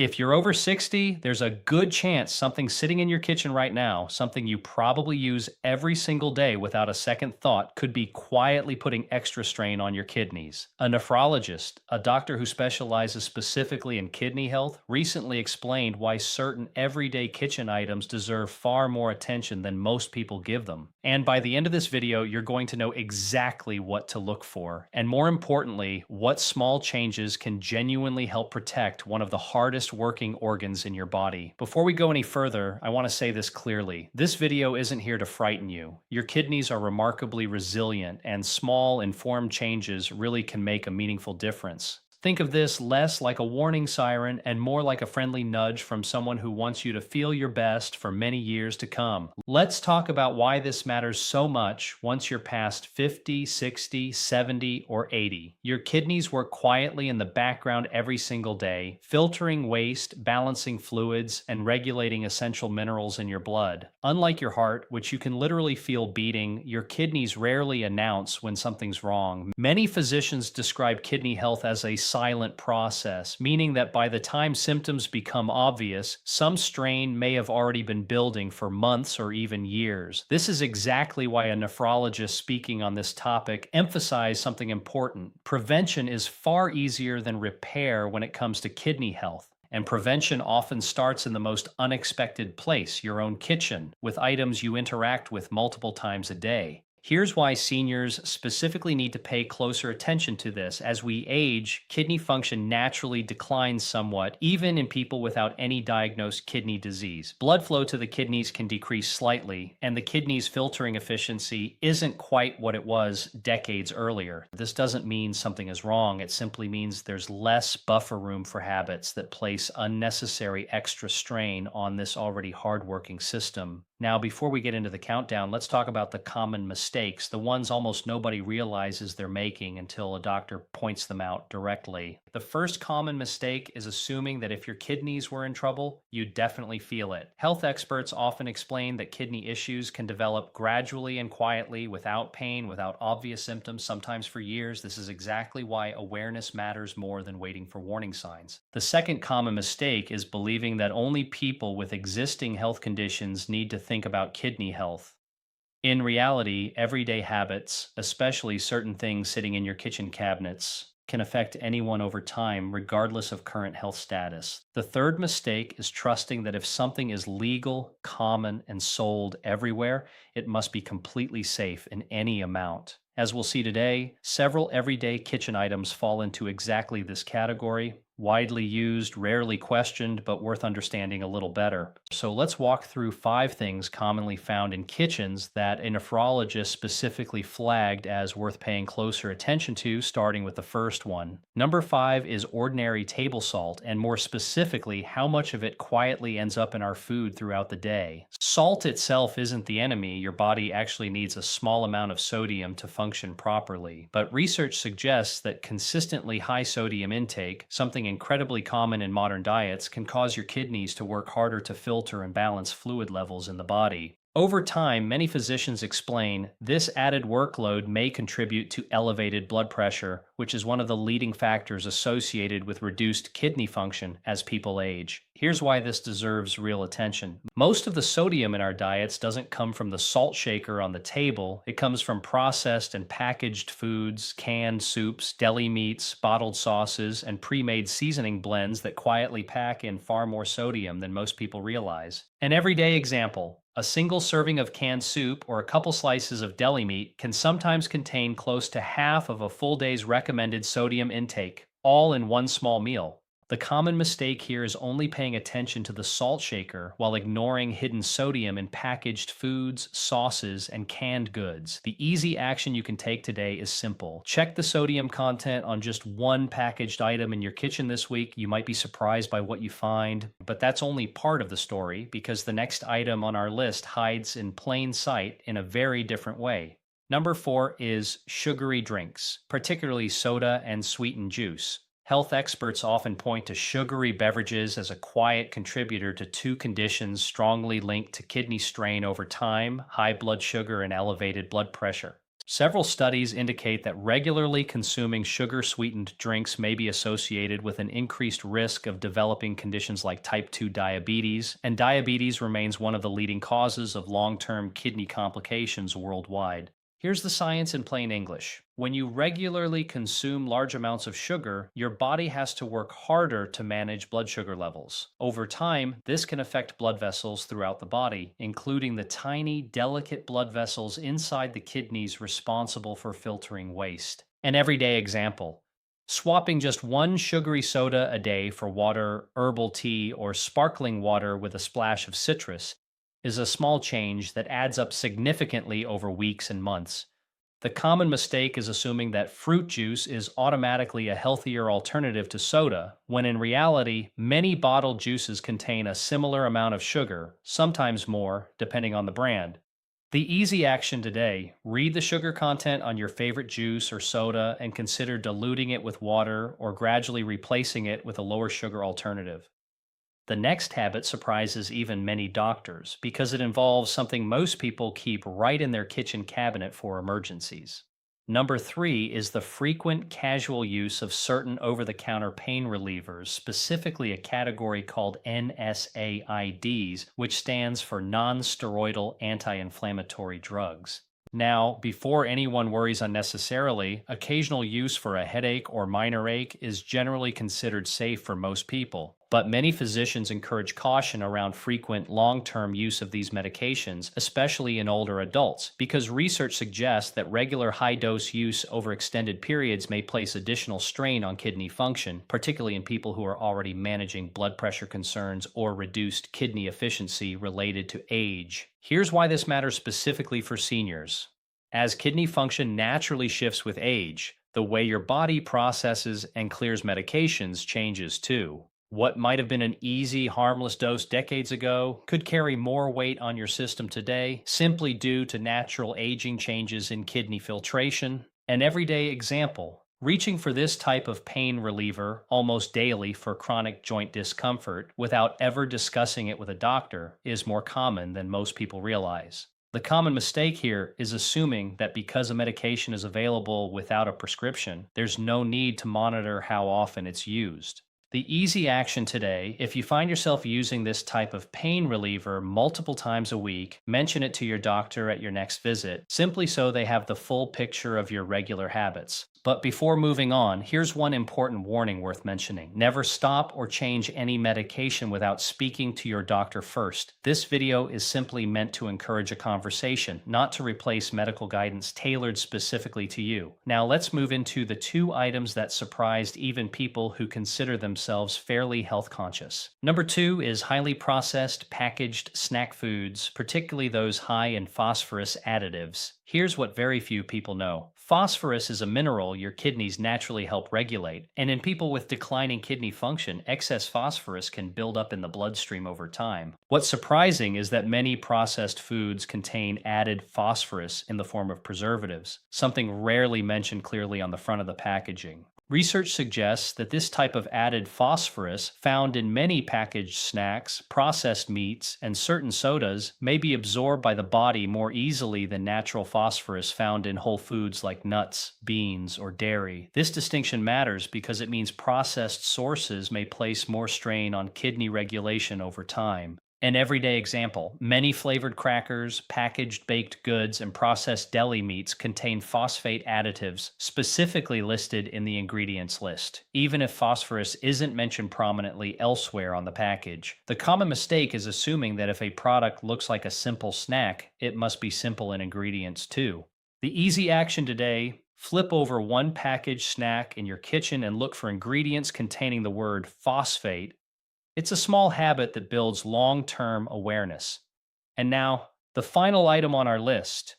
If you're over 60, there's a good chance something sitting in your kitchen right now, something you probably use every single day without a second thought, could be quietly putting extra strain on your kidneys. A nephrologist, a doctor who specializes specifically in kidney health, recently explained why certain everyday kitchen items deserve far more attention than most people give them. And by the end of this video, you're going to know exactly what to look for, and more importantly, what small changes can genuinely help protect one of the hardest working organs in your body. Before we go any further, I want to say this clearly. This video isn't here to frighten you. Your kidneys are remarkably resilient, and small, informed changes really can make a meaningful difference. Think of this less like a warning siren and more like a friendly nudge from someone who wants you to feel your best for many years to come. Let's talk about why this matters so much once you're past 50, 60, 70, or 80. Your kidneys work quietly in the background every single day, filtering waste, balancing fluids, and regulating essential minerals in your blood. Unlike your heart, which you can literally feel beating, your kidneys rarely announce when something's wrong. Many physicians describe kidney health as a silent process, meaning that by the time symptoms become obvious, some strain may have already been building for months or even years. This is exactly why a nephrologist speaking on this topic emphasized something important. Prevention is far easier than repair when it comes to kidney health. And prevention often starts in the most unexpected place, your own kitchen, with items you interact with multiple times a day. Here's why seniors specifically need to pay closer attention to this. As we age, kidney function naturally declines somewhat, even in people without any diagnosed kidney disease. Blood flow to the kidneys can decrease slightly, and the kidney's filtering efficiency isn't quite what it was decades earlier. This doesn't mean something is wrong, it simply means there's less buffer room for habits that place unnecessary extra strain on this already hardworking system. Now, before we get into the countdown, let's talk about the common mistakes, the ones almost nobody realizes they're making until a doctor points them out directly. The first common mistake is assuming that if your kidneys were in trouble, you'd definitely feel it. Health experts often explain that kidney issues can develop gradually and quietly without pain, without obvious symptoms, sometimes for years. This is exactly why awareness matters more than waiting for warning signs. The second common mistake is believing that only people with existing health conditions need to think about kidney health. In reality, everyday habits, especially certain things sitting in your kitchen cabinets, can affect anyone over time, regardless of current health status. The third mistake is trusting that if something is legal, common, and sold everywhere, it must be completely safe in any amount. As we'll see today, several everyday kitchen items fall into exactly this category. Widely used, rarely questioned, but worth understanding a little better. So let's walk through 5 things commonly found in kitchens that a nephrologist specifically flagged as worth paying closer attention to, starting with the first one. Number 5 is ordinary table salt, and more specifically, how much of it quietly ends up in our food throughout the day. Salt itself isn't the enemy. Your body actually needs a small amount of sodium to function properly. But research suggests that consistently high sodium intake, something incredibly common in modern diets, can cause your kidneys to work harder to filter and balance fluid levels in the body. Over time, many physicians explain this added workload may contribute to elevated blood pressure, which is one of the leading factors associated with reduced kidney function as people age. Here's why this deserves real attention. Most of the sodium in our diets doesn't come from the salt shaker on the table. It comes from processed and packaged foods, canned soups, deli meats, bottled sauces, and pre-made seasoning blends that quietly pack in far more sodium than most people realize. An everyday example. A single serving of canned soup or a couple slices of deli meat can sometimes contain close to half of a full day's recommended sodium intake, all in one small meal. The common mistake here is only paying attention to the salt shaker while ignoring hidden sodium in packaged foods, sauces, and canned goods. The easy action you can take today is simple. Check the sodium content on just one packaged item in your kitchen this week. You might be surprised by what you find, but that's only part of the story because the next item on our list hides in plain sight in a very different way. Number 4 is sugary drinks, particularly soda and sweetened juice. Health experts often point to sugary beverages as a quiet contributor to 2 conditions strongly linked to kidney strain over time: high blood sugar and elevated blood pressure. Several studies indicate that regularly consuming sugar sweetened drinks may be associated with an increased risk of developing conditions like type 2 diabetes, and diabetes remains one of the leading causes of long term kidney complications worldwide. Here's the science in plain English. When you regularly consume large amounts of sugar, your body has to work harder to manage blood sugar levels. Over time, this can affect blood vessels throughout the body, including the tiny, delicate blood vessels inside the kidneys responsible for filtering waste. An everyday example: swapping just one sugary soda a day for water, herbal tea, or sparkling water with a splash of citrus is a small change that adds up significantly over weeks and months. The common mistake is assuming that fruit juice is automatically a healthier alternative to soda, when in reality, many bottled juices contain a similar amount of sugar, sometimes more, depending on the brand. The easy action today: read the sugar content on your favorite juice or soda and consider diluting it with water or gradually replacing it with a lower sugar alternative. The next habit surprises even many doctors because it involves something most people keep right in their kitchen cabinet for emergencies. Number three is the frequent casual use of certain over the counter pain relievers, specifically a category called NSAIDs, which stands for non steroidal anti inflammatory drugs. Now, before anyone worries unnecessarily, occasional use for a headache or minor ache is generally considered safe for most people. But many physicians encourage caution around frequent long term use of these medications, especially in older adults, because research suggests that regular high dose use over extended periods may place additional strain on kidney function, particularly in people who are already managing blood pressure concerns or reduced kidney efficiency related to age. Here's why this matters specifically for seniors. As kidney function naturally shifts with age, the way your body processes and clears medications changes too. What might have been an easy, harmless dose decades ago could carry more weight on your system today simply due to natural aging changes in kidney filtration. An everyday example: reaching for this type of pain reliever almost daily for chronic joint discomfort without ever discussing it with a doctor is more common than most people realize. The common mistake here is assuming that because a medication is available without a prescription, there's no need to monitor how often it's used. The easy action today: if you find yourself using this type of pain reliever multiple times a week, mention it to your doctor at your next visit, simply so they have the full picture of your regular habits. But before moving on, here's one important warning worth mentioning. Never stop or change any medication without speaking to your doctor first. This video is simply meant to encourage a conversation, not to replace medical guidance tailored specifically to you. Now let's move into the two items that surprised even people who consider themselves fairly health conscious. Number two is highly processed, packaged snack foods, particularly those high in phosphorus additives. Here's what very few people know. Phosphorus is a mineral your kidneys naturally help regulate, and in people with declining kidney function, excess phosphorus can build up in the bloodstream over time. What's surprising is that many processed foods contain added phosphorus in the form of preservatives, something rarely mentioned clearly on the front of the packaging. Research suggests that this type of added phosphorus, found in many packaged snacks, processed meats, and certain sodas, may be absorbed by the body more easily than natural phosphorus found in whole foods like nuts, beans, or dairy. This distinction matters because it means processed sources may place more strain on kidney regulation over time. An everyday example: many flavored crackers, packaged baked goods, and processed deli meats contain phosphate additives specifically listed in the ingredients list, even if phosphorus isn't mentioned prominently elsewhere on the package. The common mistake is assuming that if a product looks like a simple snack, it must be simple in ingredients too. The easy action today: flip over one packaged snack in your kitchen and look for ingredients containing the word phosphate. It's a small habit that builds long term awareness. And now, the final item on our list,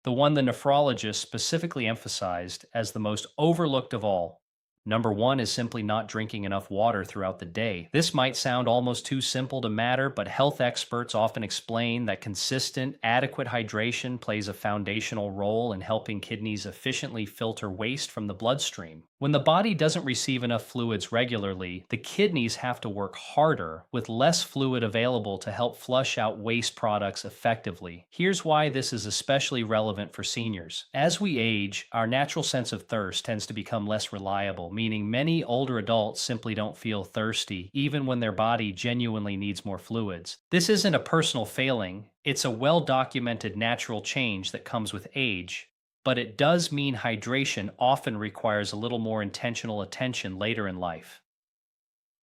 the one the nephrologist specifically emphasized as the most overlooked of all. Number one is simply not drinking enough water throughout the day. This might sound almost too simple to matter, but health experts often explain that consistent, adequate hydration plays a foundational role in helping kidneys efficiently filter waste from the bloodstream. When the body doesn't receive enough fluids regularly, the kidneys have to work harder with less fluid available to help flush out waste products effectively. Here's why this is especially relevant for seniors. As we age, our natural sense of thirst tends to become less reliable, meaning many older adults simply don't feel thirsty, even when their body genuinely needs more fluids. This isn't a personal failing, it's a well documented natural change that comes with age, but it does mean hydration often requires a little more intentional attention later in life.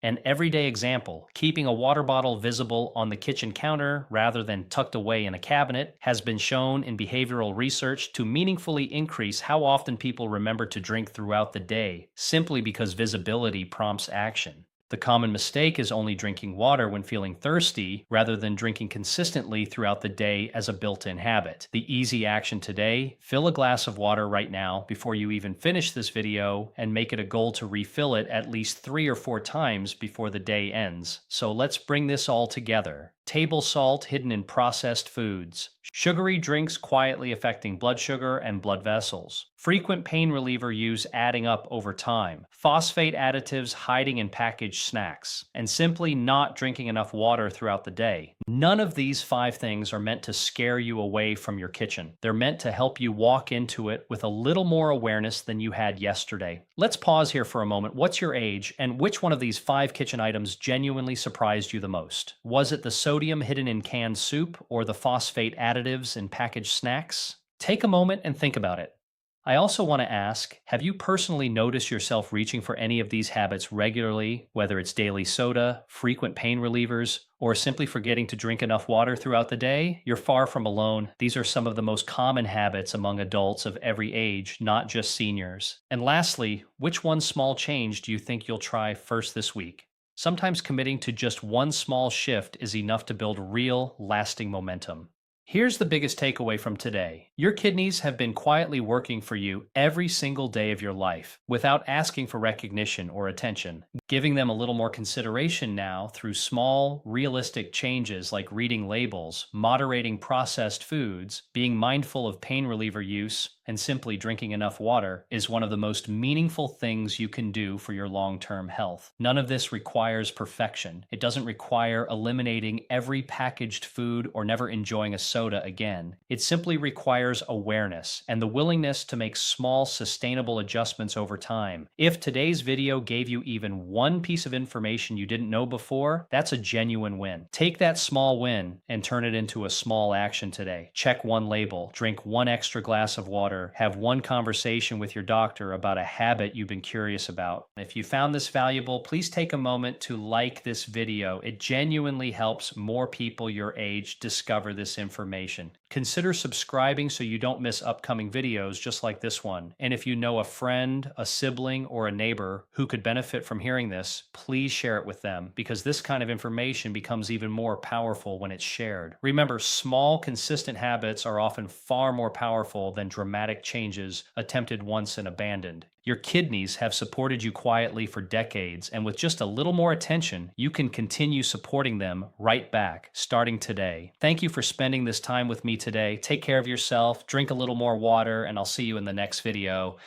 An everyday example, keeping a water bottle visible on the kitchen counter rather than tucked away in a cabinet, has been shown in behavioral research to meaningfully increase how often people remember to drink throughout the day, simply because visibility prompts action. The common mistake is only drinking water when feeling thirsty rather than drinking consistently throughout the day as a built in habit. The easy action today: fill a glass of water right now before you even finish this video and make it a goal to refill it at least 3 or 4 times before the day ends. So let's bring this all together. Table salt hidden in processed foods, sugary drinks quietly affecting blood sugar and blood vessels, frequent pain reliever use adding up over time, phosphate additives hiding in packaged snacks, and simply not drinking enough water throughout the day. None of these 5 things are meant to scare you away from your kitchen. They're meant to help you walk into it with a little more awareness than you had yesterday. Let's pause here for a moment. What's your age, and which one of these 5 kitchen items genuinely surprised you the most? Was it the sodium hidden in canned soup or the phosphate additives in packaged snacks? Take a moment and think about it. I also want to ask, have you personally noticed yourself reaching for any of these habits regularly, whether it's daily soda, frequent pain relievers, or simply forgetting to drink enough water throughout the day? You're far from alone. These are some of the most common habits among adults of every age, not just seniors. And lastly, which one small change do you think you'll try first this week? Sometimes committing to just one small shift is enough to build real, lasting momentum. Here's the biggest takeaway from today. Your kidneys have been quietly working for you every single day of your life without asking for recognition or attention. Giving them a little more consideration now through small, realistic changes like reading labels, moderating processed foods, being mindful of pain reliever use, and simply drinking enough water is one of the most meaningful things you can do for your long-term health. None of this requires perfection. It doesn't require eliminating every packaged food or never enjoying a soda again. It simply requires awareness and the willingness to make small, sustainable adjustments over time. If today's video gave you even one piece of information you didn't know before, that's a genuine win. Take that small win and turn it into a small action today. Check one label, drink one extra glass of water, have one conversation with your doctor about a habit you've been curious about. If you found this valuable, please take a moment to like this video. It genuinely helps more people your age discover this information. Consider subscribing so you don't miss upcoming videos just like this one. And if you know a friend, a sibling, or a neighbor who could benefit from hearing this, please share it with them, because this kind of information becomes even more powerful when it's shared. Remember, small, consistent habits are often far more powerful than dramatic changes attempted once and abandoned. Your kidneys have supported you quietly for decades, and with just a little more attention, you can continue supporting them right back, starting today. Thank you for spending this time with me today. Take care of yourself, drink a little more water, and I'll see you in the next video.